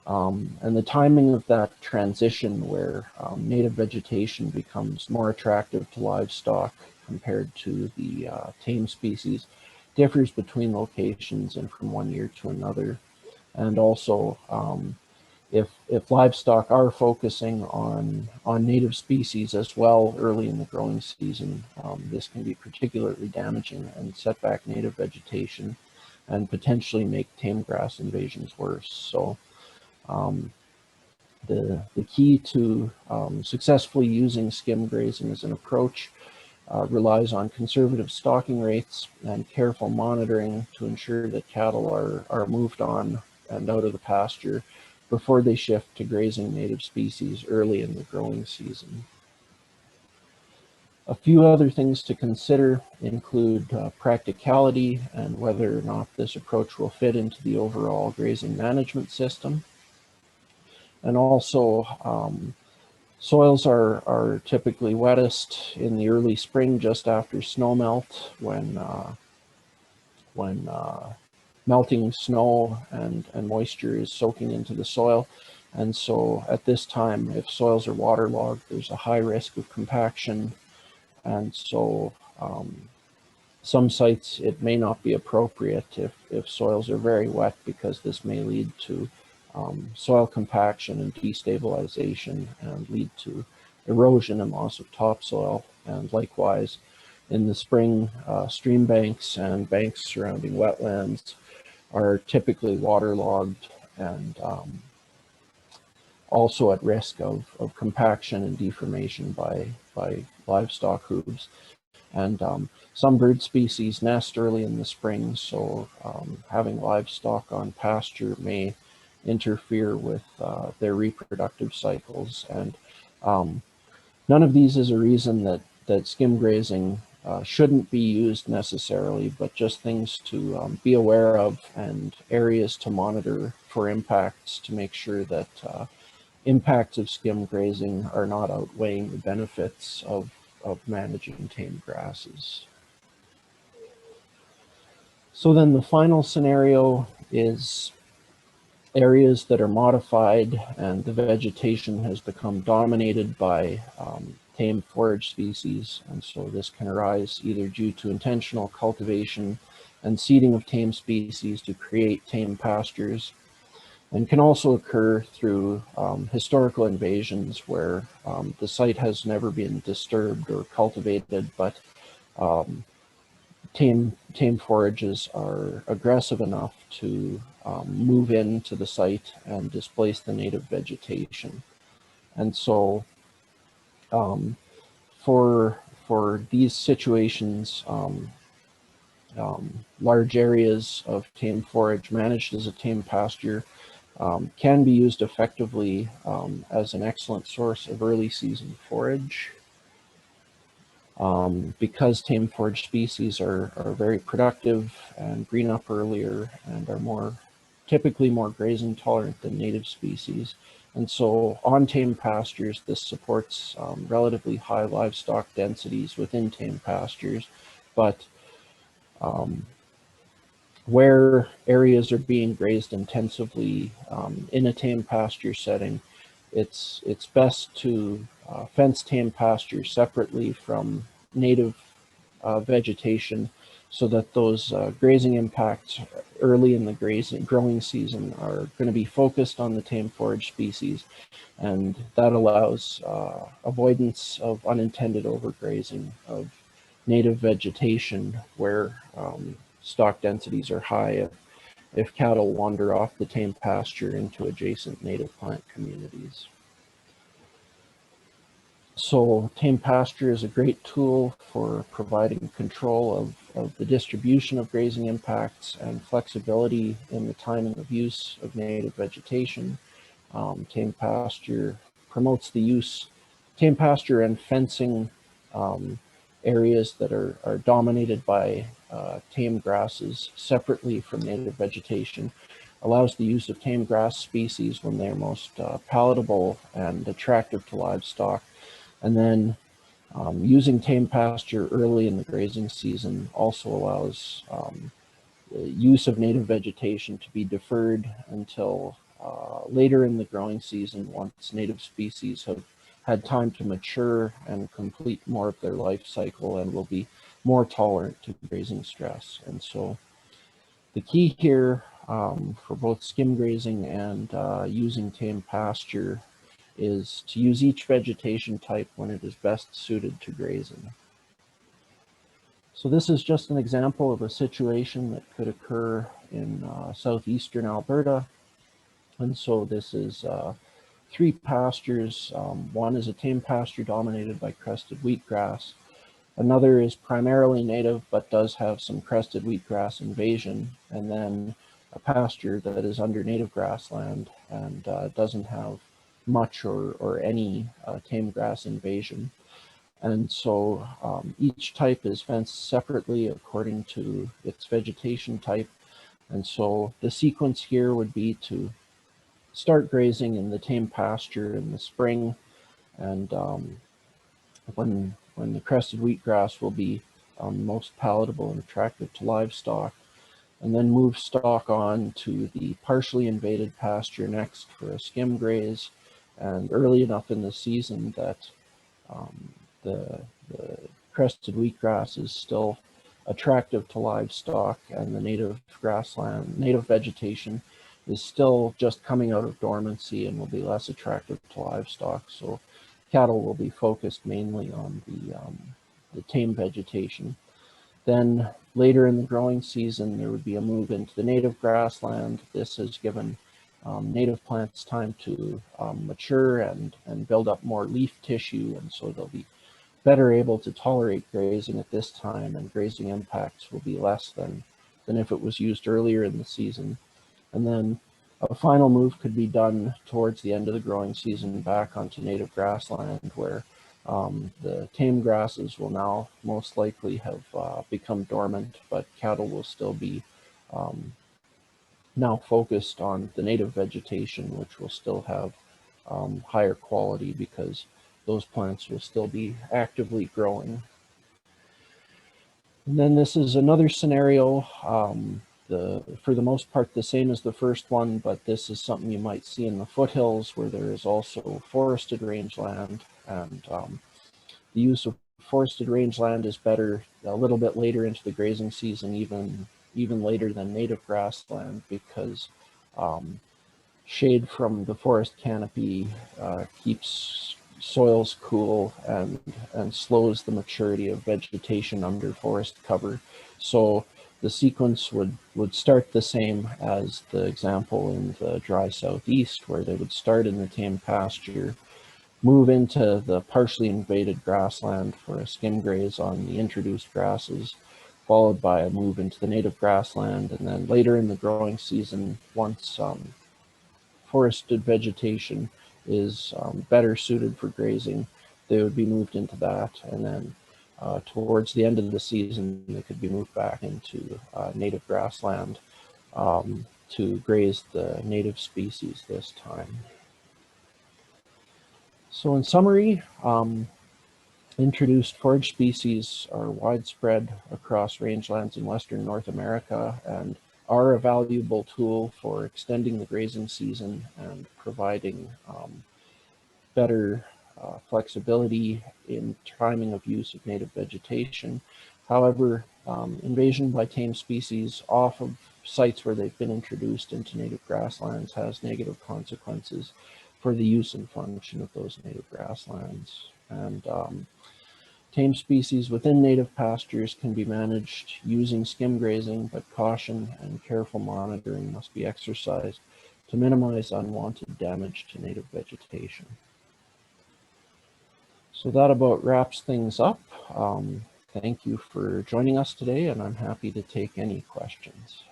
Speaker 2: And the timing of that transition where native vegetation becomes more attractive to livestock compared to the tame species differs between locations and from one year to another. And also, if livestock are focusing on native species as well early in the growing season, this can be particularly damaging and set back native vegetation and potentially make tame grass invasions worse. So the key to successfully using skim grazing as an approach relies on conservative stocking rates and careful monitoring to ensure that cattle are moved on and out of the pasture before they shift to grazing native species early in the growing season. A few other things to consider include practicality and whether or not this approach will fit into the overall grazing management system. And also, soils are typically wettest in the early spring, just after snowmelt, when melting snow and moisture is soaking into the soil. And so at this time, if soils are waterlogged, there's a high risk of compaction. And so some sites, it may not be appropriate if soils are very wet, because this may lead to soil compaction and destabilization and lead to erosion and loss of topsoil. And likewise, in the spring, stream banks and banks surrounding wetlands are typically waterlogged and also at risk of compaction and deformation by livestock hooves. And some bird species nest early in the spring, so having livestock on pasture may interfere with their reproductive cycles. And none of these is a reason that skim grazing shouldn't be used necessarily, but just things to be aware of and areas to monitor for impacts to make sure that impacts of skim grazing are not outweighing the benefits of managing tame grasses. So then the final scenario is areas that are modified and the vegetation has become dominated by tame forage species. And so this can arise either due to intentional cultivation and seeding of tame species to create tame pastures, and can also occur through historical invasions where the site has never been disturbed or cultivated, but tame forages are aggressive enough to move into the site and displace the native vegetation. And so for these situations, large areas of tame forage managed as a tame pasture can be used effectively as an excellent source of early season forage. Because tame forage species are very productive and green up earlier and are typically more grazing tolerant than native species. And so on tame pastures, this supports relatively high livestock densities within tame pastures, but where areas are being grazed intensively in a tame pasture setting, it's best to fence tame pastures separately from native vegetation so that those grazing impacts early in the growing season are going to be focused on the tame forage species, and that allows avoidance of unintended overgrazing of native vegetation where stock densities are high if cattle wander off the tame pasture into adjacent native plant communities. So tame pasture is a great tool for providing control of the distribution of grazing impacts and flexibility in the timing of use of native vegetation. Tame pasture promotes the use, tame pasture and fencing areas that are dominated by tame grasses separately from native vegetation allows the use of tame grass species when they're most palatable and attractive to livestock. And then using tame pasture early in the grazing season also allows the use of native vegetation to be deferred until later in the growing season once native species have had time to mature and complete more of their life cycle and will be more tolerant to grazing stress. And so the key here for both skim grazing and using tame pasture is to use each vegetation type when it is best suited to grazing. So this is just an example of a situation that could occur in southeastern Alberta. And so this is 3 pastures. One is a tame pasture dominated by crested wheatgrass. Another is primarily native, but does have some crested wheatgrass invasion. And then a pasture that is under native grassland and doesn't have much or any tame grass invasion. And so each type is fenced separately according to its vegetation type. And so the sequence here would be to start grazing in the tame pasture in the spring, and when the crested wheatgrass will be most palatable and attractive to livestock, and then move stock on to the partially invaded pasture next for a skim graze, and early enough in the season that the crested wheatgrass is still attractive to livestock and the native vegetation is still just coming out of dormancy and will be less attractive to livestock. So cattle will be focused mainly on the tame vegetation. Then later in the growing season, there would be a move into the native grassland. This has given native plants time to mature and build up more leaf tissue, and so they'll be better able to tolerate grazing at this time, and grazing impacts will be less than if it was used earlier in the season. And then a final move could be done towards the end of the growing season back onto native grassland, where the tame grasses will now most likely have become dormant, but cattle will still be now focused on the native vegetation, which will still have higher quality because those plants will still be actively growing. And then this is another scenario, for the most part the same as the first one, but this is something you might see in the foothills where there is also forested rangeland, and the use of forested rangeland is better a little bit later into the grazing season, even later than native grassland, because shade from the forest canopy keeps soils cool and slows the maturity of vegetation under forest cover. So the sequence would start the same as the example in the dry southeast, where they would start in the tame pasture, move into the partially invaded grassland for a skim graze on the introduced grasses, followed by a move into the native grassland, and then later in the growing season, once forested vegetation is better suited for grazing, they would be moved into that, and then towards the end of the season, they could be moved back into native grassland to graze the native species this time. So in summary, introduced forage species are widespread across rangelands in Western North America and are a valuable tool for extending the grazing season and providing better flexibility in timing of use of native vegetation. However, invasion by tame species off of sites where they've been introduced into native grasslands has negative consequences for the use and function of those native grasslands. And tame species within native pastures can be managed using skim grazing, but caution and careful monitoring must be exercised to minimize unwanted damage to native vegetation. So that about wraps things up. Thank you for joining us today, and I'm happy to take any questions.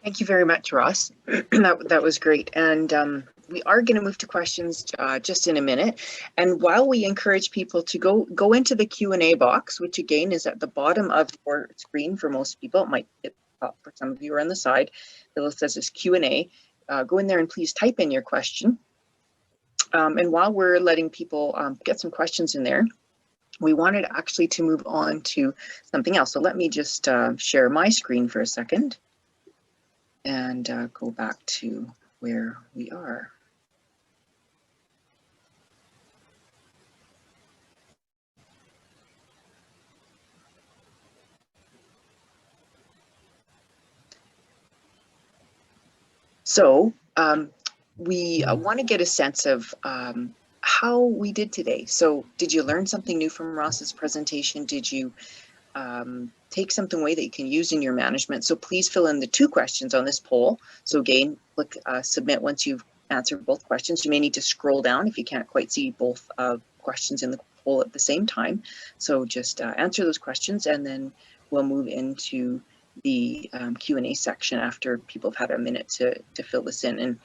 Speaker 1: Thank you very much, Ross. That was great. And we are going to move to questions just in a minute. And while we encourage people to go into the Q&A box, which again is at the bottom of your screen for most people, it might get up for some of you on the side. It says this Q&A. Go in there and please type in your question. And while we're letting people get some questions in there, we wanted actually to move on to something else. So let me just share my screen for a second and go back to where we are. So we want to get a sense of how we did today. So did you learn something new from Ross's presentation? Did you take something away that you can use in your management? So please fill in the 2 questions on this poll. So again, click submit once you've answered both questions. You may need to scroll down if you can't quite see both questions in the poll at the same time. So just answer those questions, and then we'll move into the Q&A section after people have had a minute to fill this in. And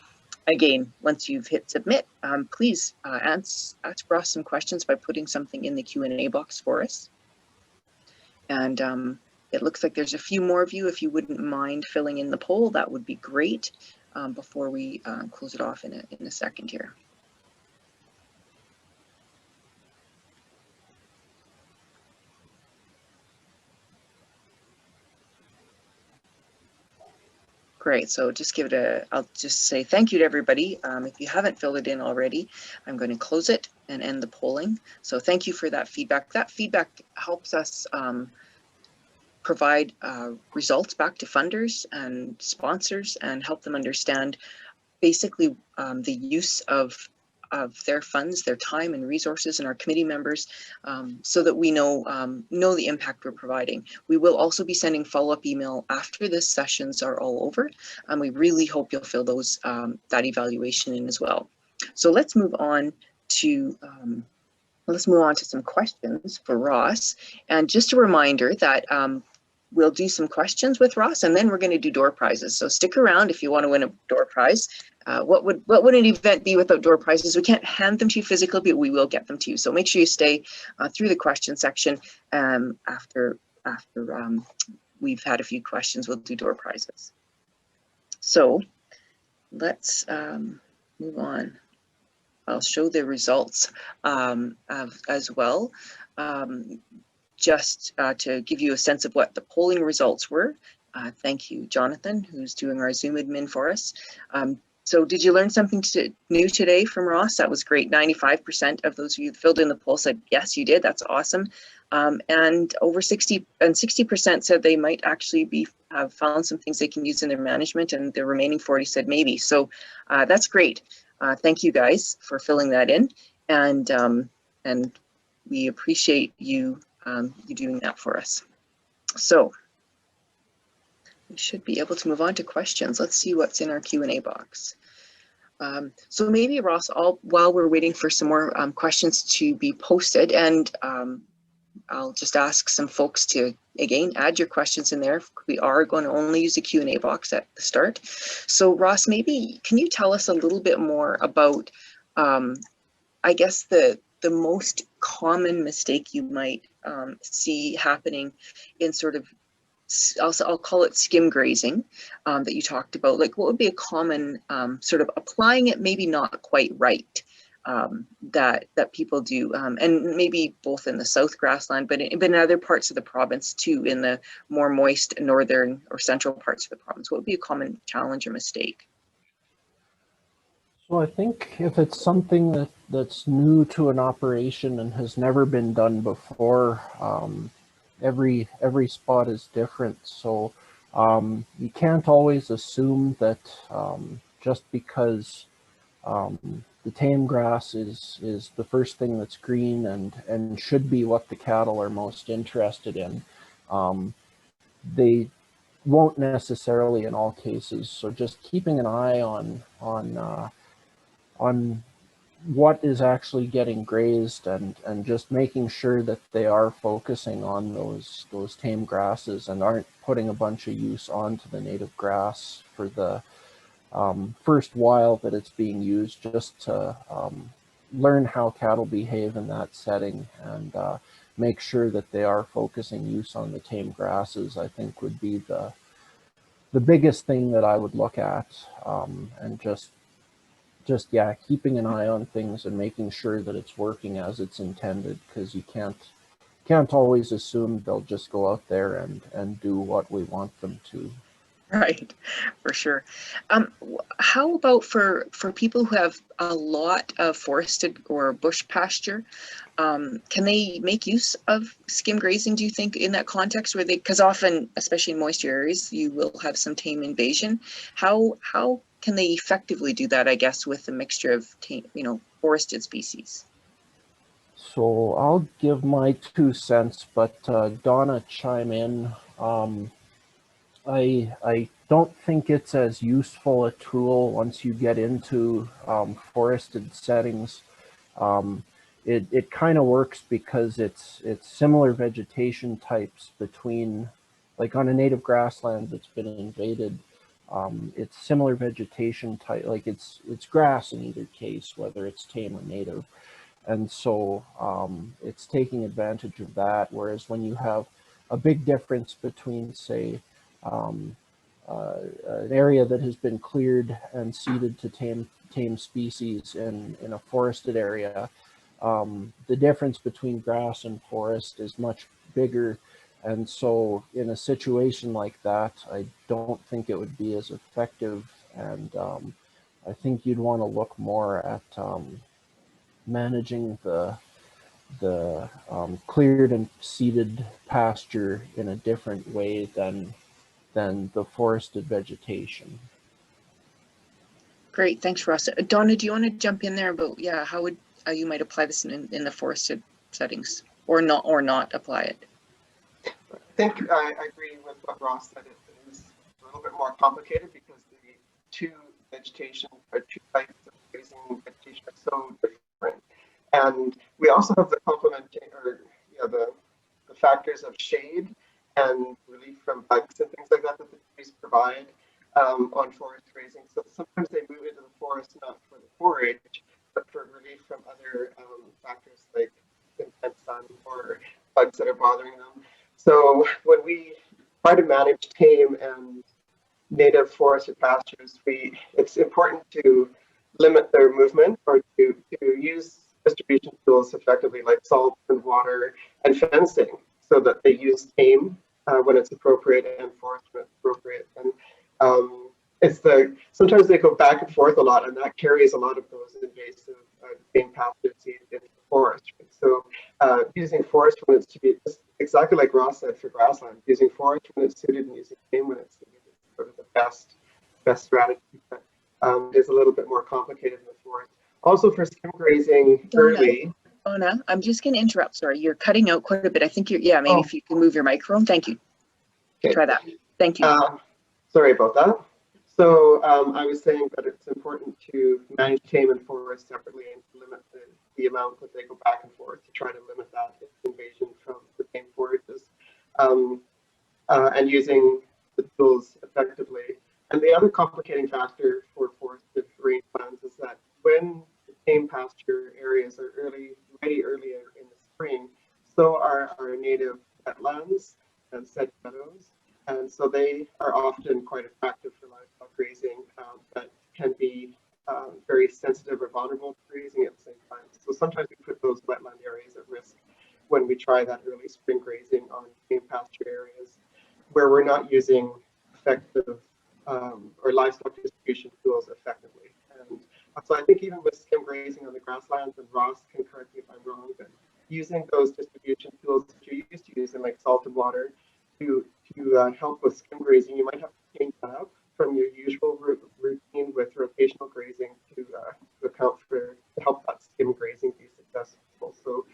Speaker 1: again, once you've hit submit, please ask Ross some questions by putting something in the Q&A box for us. And it looks like there's a few more of you. If you wouldn't mind filling in the poll, that would be great before we close it off in a second here. Great, so just give it I'll just say thank you to everybody. If you haven't filled it in already, I'm going to close it and end the polling. So thank you for that feedback. That feedback helps us provide results back to funders and sponsors and help them understand basically the use of their funds, their time and resources, and our committee members, so that we know the impact we're providing. We will also be sending follow-up email after the sessions are all over, and we really hope you'll fill those that evaluation in as well. So let's move on to let's move on to some questions for Ross. And just a reminder that we'll do some questions with Ross, and then we're going to do door prizes. So stick around if you want to win a door prize. What would an event be without door prizes? We can't hand them to you physically, but we will get them to you. So make sure you stay through the question section. After we've had a few questions, we'll do door prizes. So let's move on. I'll show the results as well, just to give you a sense of what the polling results were. Thank you, Jonathan, who's doing our Zoom admin for us. So did you learn something new today from Ross? That was great. 95% of those of you who filled in the poll said, yes, you did. That's awesome. And over 60% said they might actually have found some things they can use in their management, and the remaining 40 said maybe. So that's great. Thank you guys for filling that in, and we appreciate you doing that for us. So we should be able to move on to questions. Let's see what's in our Q&A box. So maybe Ross, while we're waiting for some more questions to be posted, and I'll just ask some folks to, again, add your questions in there. We are going to only use the Q&A box at the start. So Ross, maybe can you tell us a little bit more about, I guess, the most common mistake you might see happening in sort of, I'll call it skim grazing, that you talked about. Like, what would be a common sort of applying it maybe not quite right that people do, and maybe both in the South Grassland, but in other parts of the province too, in the more moist northern or central parts of the province? What would be a common challenge or mistake?
Speaker 2: So I think if it's something that's new to an operation and has never been done before, every spot is different. So you can't always assume that just because the tame grass is the first thing that's green and should be what the cattle are most interested in. They won't necessarily in all cases. So just keeping an eye on what is actually getting grazed and just making sure that they are focusing on those tame grasses and aren't putting a bunch of use onto the native grass for the first while that it's being used, just to learn how cattle behave in that setting and make sure that they are focusing use on the tame grasses, I think would be the biggest thing that I would look at, and just yeah, keeping an eye on things and making sure that it's working as it's intended, because you can't always assume they'll just go out there and do what we want them to.
Speaker 1: Right, for sure. How about for people who have a lot of forested or bush pasture? Can they make use of skim grazing, do you think, in that context, where because often, especially in moisture areas, you will have some tame invasion? How can they effectively do that, I guess, with a mixture of tame, forested species?
Speaker 2: So I'll give my 2 cents, but Donna, chime in. I don't think it's as useful a tool once you get into forested settings. It kind of works because it's similar vegetation types between, like on a native grassland that's been invaded. It's similar vegetation type, like it's grass in either case, whether it's tame or native. And so it's taking advantage of that. Whereas when you have a big difference between, say, an area that has been cleared and seeded to tame species in a forested area, the difference between grass and forest is much bigger. And so in a situation like that, I don't think it would be as effective. And I think you'd want to look more at managing the cleared and seeded pasture in a different way than the forested vegetation.
Speaker 1: Great, thanks, Ross. Donna, do you want to jump in there about, yeah, how would you might apply this in the forested settings, or not apply it?
Speaker 3: I think I agree with what Ross said. It is a little bit more complicated because the two types of grazing vegetation are so different. And We also have the complementing, or the factors of shade and relief from bugs and things like that that the trees provide on forest grazing. So sometimes they move into the forest not for the forage, but for relief from other factors like intense sun or bugs that are bothering them. So when we try to manage tame and native forested pastures, it's important to limit their movement or to use distribution tools effectively like salt and water and fencing so that they use tame when it's appropriate and forest when it's appropriate. And sometimes they go back and forth a lot, and that carries a lot of those invasive game pathogens into the forest. Right? So using forest when it's to be exactly like Ross said for grassland, using forest when it's suited and using tame when it's suited is sort of the best strategy. But is a little bit more complicated in the forest. Also for skim grazing early.
Speaker 1: Donna, I'm just going to interrupt. Sorry, you're cutting out quite a bit. I think maybe if you can move your microphone. Thank you. Okay. Try that. Thank you.
Speaker 3: Sorry about that. So I was saying that it's important to manage tame and forest separately and to limit the amount that they go back and forth to try to limit that invasion from the tame forages and using the tools effectively. And the other complicating factor for forested rangelands is that when the tame pasture areas are ready earlier in the spring, so are our native wetlands and sedge meadows. And so they are often quite attractive for livestock grazing, but can be very sensitive or vulnerable to grazing at the same time. So sometimes we put those wetland areas at risk when we try that early spring grazing on tame pasture areas where we're not using effective or livestock distribution tools effectively. And so I think even with skim grazing on the grasslands, and Ross can correct me if I'm wrong, but using those distribution tools that you're used to using, like salt and water, to help with skim grazing, you might have to change that up from your usual routine with rotational grazing to help that skim grazing be successful. So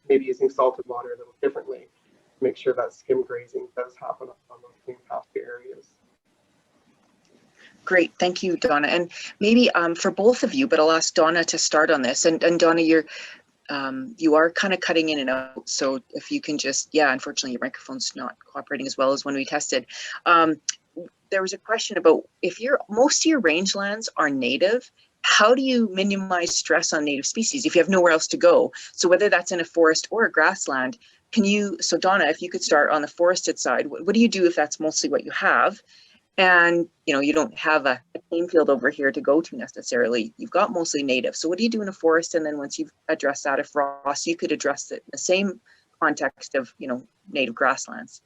Speaker 3: maybe using salt and water a little differently to make sure that skim grazing does happen on those tame pasture areas.
Speaker 1: Great, thank you, Donna. And maybe for both of you, but I'll ask Donna to start on this. And Donna, you are kind of cutting in and out. So if you can just, unfortunately your microphone's not cooperating as well as when we tested. There was a question about if most of your rangelands are native, how do you minimize stress on native species if you have nowhere else to go? So whether that's in a forest or a grassland, so Donna, if you could start on the forested side, what do you do if that's mostly what you have? And you don't have a tame field over here to go to necessarily. You've got mostly native. So what do you do in a forest? And then once you've addressed that, if Ross, you could address it in the same context of native grasslands.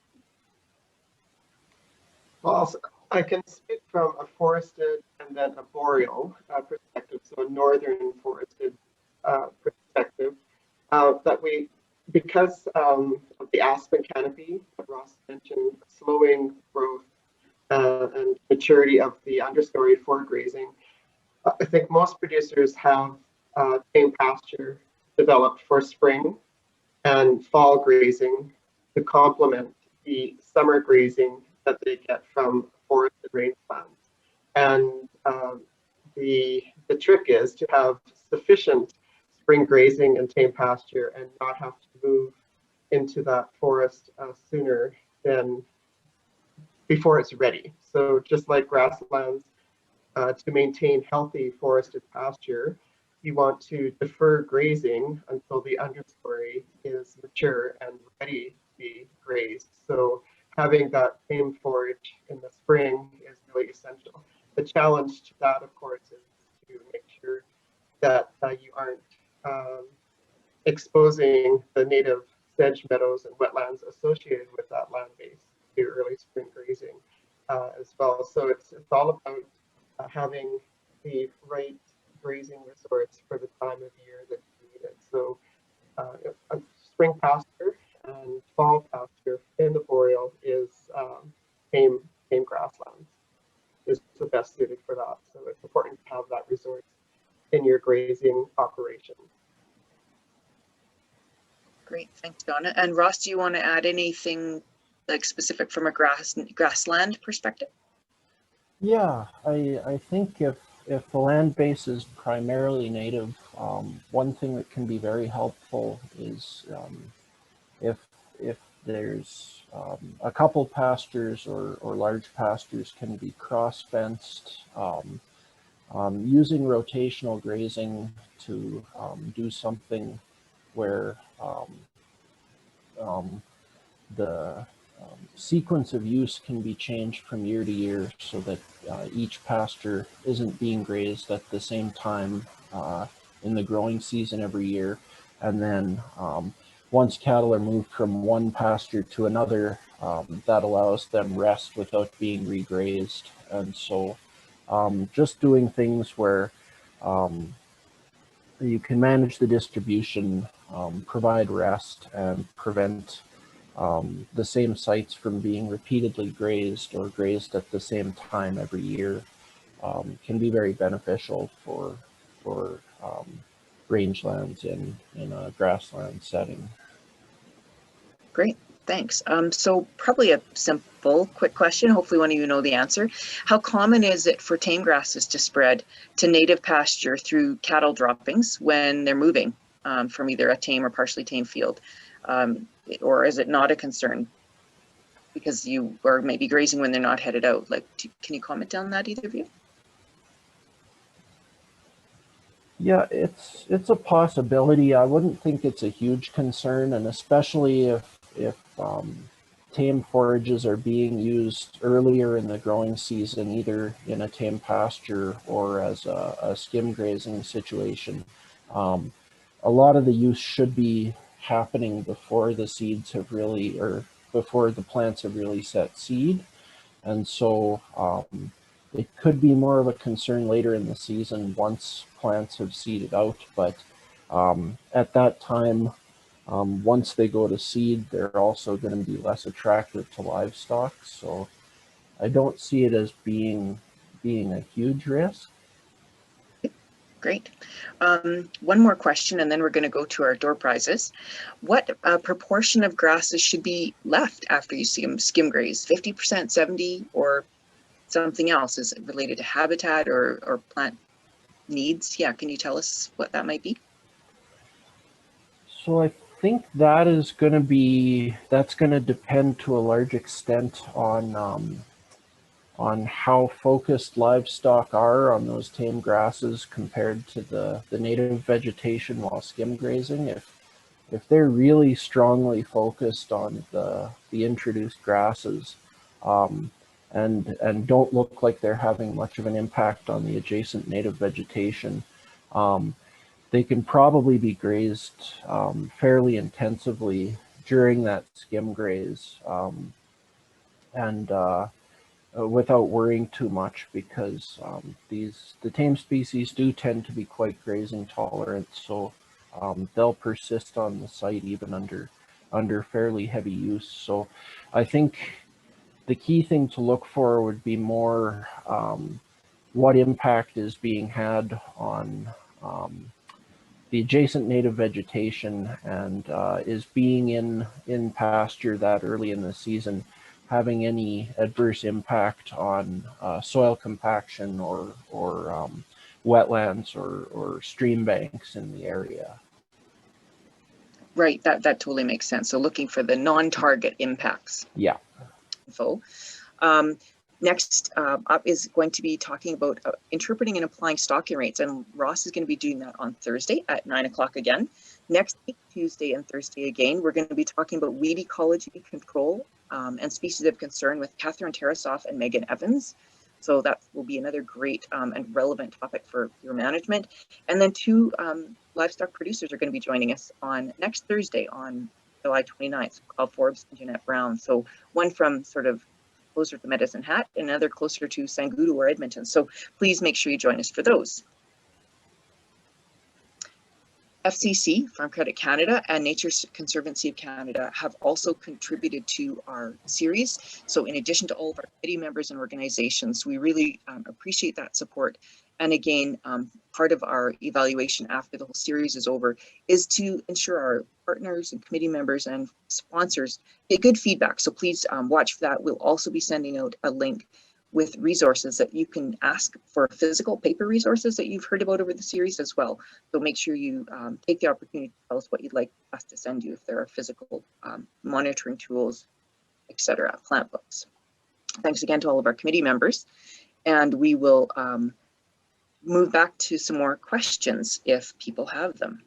Speaker 3: Well, I can speak from a forested and then a boreal perspective, so a northern forested perspective. Because of the aspen canopy that Ross mentioned, slowing growth and maturity of the understory for grazing, I think most producers have tame pasture developed for spring and fall grazing to complement the summer grazing that they get from forested rangelands. And the trick is to have sufficient spring grazing and tame pasture and not have to move into that forest sooner than before it's ready. So just like grasslands, to maintain healthy forested pasture, you want to defer grazing until the understory is mature and ready to be grazed. So having that tame forage in the spring is really essential. The challenge to that, of course, is to make sure that you aren't exposing the native sedge meadows and wetlands associated with that land base to early spring grazing as well. So it's all about having the right grazing resource for the time of year that you need it. So a spring pasture and fall pasture in the boreal is tame grasslands is the best suited for that. So it's important to have that resource in your grazing operation.
Speaker 1: Great, thanks, Donna. And Ross, do you want to add anything like specific from a grassland perspective?
Speaker 2: Yeah, I think if if the land base is primarily native, one thing that can be very helpful is if if there's a couple pastures or large pastures can be cross-fenced, using rotational grazing to do something where the sequence of use can be changed from year to year so that each pasture isn't being grazed at the same time in the growing season every year. And then once cattle are moved from one pasture to another, that allows them rest without being regrazed. And so just doing things where you can manage the distribution, provide rest, and prevent the same sites from being repeatedly grazed or grazed at the same time every year can be very beneficial for rangelands in a grassland setting.
Speaker 1: Great, thanks. So probably a simple, quick question. Hopefully one of you know the answer. How common is it for tame grasses to spread to native pasture through cattle droppings when they're moving from either a tame or partially tame field? Or is it not a concern because you are maybe grazing when they're not headed out? Like, can you comment on that, either of you?
Speaker 2: Yeah, it's a possibility. I wouldn't think it's a huge concern, and especially if tame forages are being used earlier in the growing season, either in a tame pasture or as a skim grazing situation. A lot of the use should be happening before the seeds have really, or before the plants have really set seed. And so it could be more of a concern later in the season once plants have seeded out, but at that time, once they go to seed, they're also going to be less attractive to livestock. So I don't see it as being a huge risk.
Speaker 1: Great. One more question, and then we're going to go to our door prizes. What proportion of grasses should be left after you skim graze? 50%, 70, or something else? Is it related to habitat or plant needs? Yeah, can you tell us what that might be?
Speaker 2: So I think that is going to depend to a large extent on how focused livestock are on those tame grasses compared to the native vegetation while skim grazing. If they're really strongly focused on the introduced grasses and don't look like they're having much of an impact on the adjacent native vegetation, they can probably be grazed fairly intensively during that skim graze and without worrying too much, because the tame species do tend to be quite grazing tolerant, so they'll persist on the site even under fairly heavy use. So I think the key thing to look for would be more what impact is being had on the adjacent native vegetation, and is being in pasture that early in the season having any adverse impact on soil compaction or wetlands or stream banks in the area.
Speaker 1: Right, that totally makes sense. So looking for the non-target impacts.
Speaker 2: Yeah.
Speaker 1: Info. Next up is going to be talking about interpreting and applying stocking rates, and Ross is going to be doing that on Thursday at 9 o'clock again. Next week, Tuesday and Thursday again, we're going to be talking about weed ecology control and species of concern with Catherine Tarasoff and Megan Evans. So that will be another great and relevant topic for your management. And then two livestock producers are going to be joining us on next Thursday on July 29th, Carl Forbes and Jeanette Brown. So one from sort of closer to Medicine Hat, and another closer to Sangudu or Edmonton. So please make sure you join us for those. FCC, Farm Credit Canada, and Nature Conservancy of Canada have also contributed to our series. So in addition to all of our committee members and organizations, we really appreciate that support. And again, part of our evaluation after the whole series is over is to ensure our partners and committee members and sponsors get good feedback. So please watch for that. We'll also be sending out a link with resources that you can ask for, physical paper resources that you've heard about over the series as well. So make sure you take the opportunity to tell us what you'd like us to send you if there are physical monitoring tools, etc., plant books. Thanks again to all of our committee members, and we will move back to some more questions if people have them.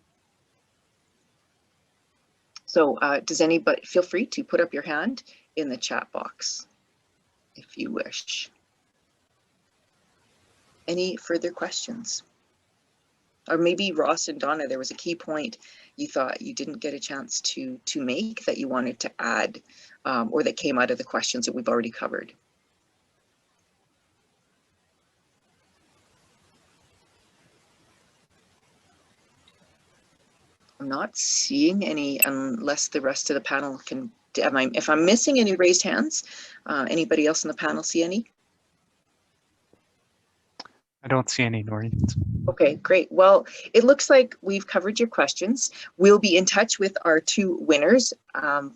Speaker 1: So does anybody, feel free to put up your hand in the chat box if you wish. Any further questions? Or maybe Ross and Donna, there was a key point you thought you didn't get a chance to make that you wanted to add, or that came out of the questions that we've already covered. I'm not seeing any unless the rest of the panel can, if I'm missing any raised hands, anybody else in the panel see any?
Speaker 4: I don't see any, Noreen.
Speaker 1: Okay, great. Well, it looks like we've covered your questions. We'll be in touch with our 2 winners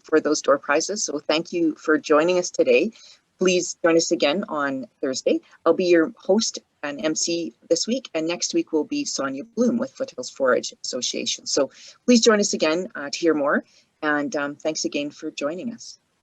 Speaker 1: for those door prizes. So thank you for joining us today. Please join us again on Thursday. I'll be your host and MC this week, and next week will be Sonia Bloom with Foothills Forage Association. So please join us again to hear more, and thanks again for joining us.